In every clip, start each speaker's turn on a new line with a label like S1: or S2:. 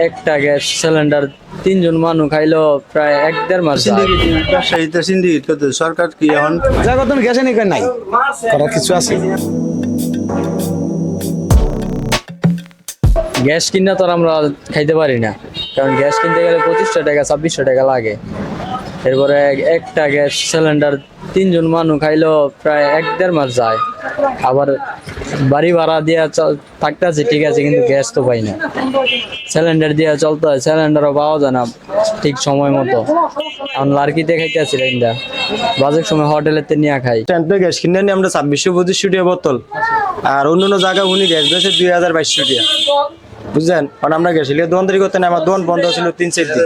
S1: একটা gas cylinder 3 জন মানুষ খাইলো প্রায় 1-1.5 মাস যায়।
S2: ব্যবসায়ীতে সিন্ডিকেট করতে সরকার কি এখন
S3: জায়গা তুমি গ্যাসে নিয়ে নাই করার কিছু আছে?
S1: গ্যাস কিনা তো আর আমরা খাইতে পারি না, কারণ গ্যাস কিনতে গেলে 2500 টাকা 2600 টাকা লাগে। এরপরে একটা গ্যাস সিলিন্ডার 3 জন মানুষ খাইলো প্রায় 1-1.5 মাস যায়। আবার বাড়ি ভাড়া দিয়া থাকতেছে ঠিক আছে, কিন্তু গ্যাস তো পাই না। সিলিন্ডার দিয়ে চলতে হয়, সিলিন্ডারও পাওয়া যায় না ঠিক সময় মতো। এখন লার্কিতে খাইতেছি রেন্দা, বাজের সময় হোটেলেতে নিয়ে খাই।
S4: ট্যান্টে গ্যাস কিনে নিয়ে আমরা 2600-2500 টাকা বোতল, আর অন্য জায়গায় উনি গ্যাস বেছে 2200 টাকা, বুঝলেন? কারণ আমরা গ্যাস লিয়ে দোকানদারি করতে না, আমার দোকান বন্ধ ছিল 3-4 দিন।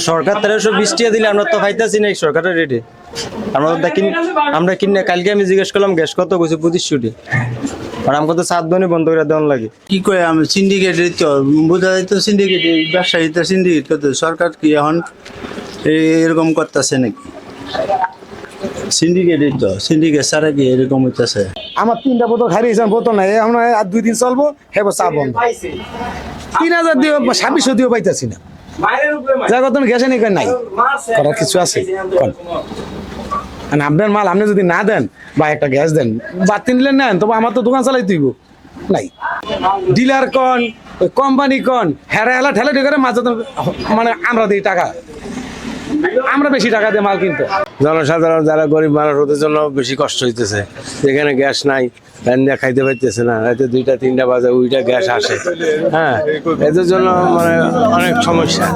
S4: সরকার 1320 টাকা দিলে আমরা তো পাইতেছি না সরকারের রেটে। আমরা কিনে কালকে আমি জিজ্ঞেস করলাম গ্যাস কত, কইছে 2500 টাকা। আর আমাকে তো 7 দিনই বন্ধ করে দেওয়ার লাগে।
S2: কি করে আমি সিন্ডিকেট তো বোঝা যায় তো সিন্ডিকেট ব্যবসায়ীতে সিন্ডিকেট করতে সরকার কি এখন এরকম করতেছে নাকি? সিন্ডিকেট তো সিন্ডিকেট ছাড়া কি এরকম হইতেছে?
S3: আমার 3টা বোতল খাইয়েছেন, বোতল নাই আমরা আর 2 দিন চলবো, হেবো চা বন্ধ। 3000 দিও 2600 দিও পাইতেছি না। জায়গা তুমি গ্যাসে নিয়ে নাই করার কিছু আছে? আপনার মাল আপনি যদি না দেন বা একটা গ্যাস দেন বা 3 নিলেন নেন, তবে আমার তো দোকান চালাই তুইব নাই। ডিলার কন কোম্পানি কন হেরা হেলা ঠেলা ঢেকে মাঝে মানে আমরা দিই টাকা, আমরা বেশি টাকা দিয়ে মাল কিনতে।
S4: জনসাধারণ যারা গরিব মানুষ ওদের জন্য বেশি কষ্ট হইতেছে, যেখানে গ্যাস নাই রান্না খাইতে পাইতেছে না, রাতে 2টা-3টা বাজে ওইটা গ্যাস আসে, হ্যাঁ, এদের জন্য মানে অনেক সমস্যা।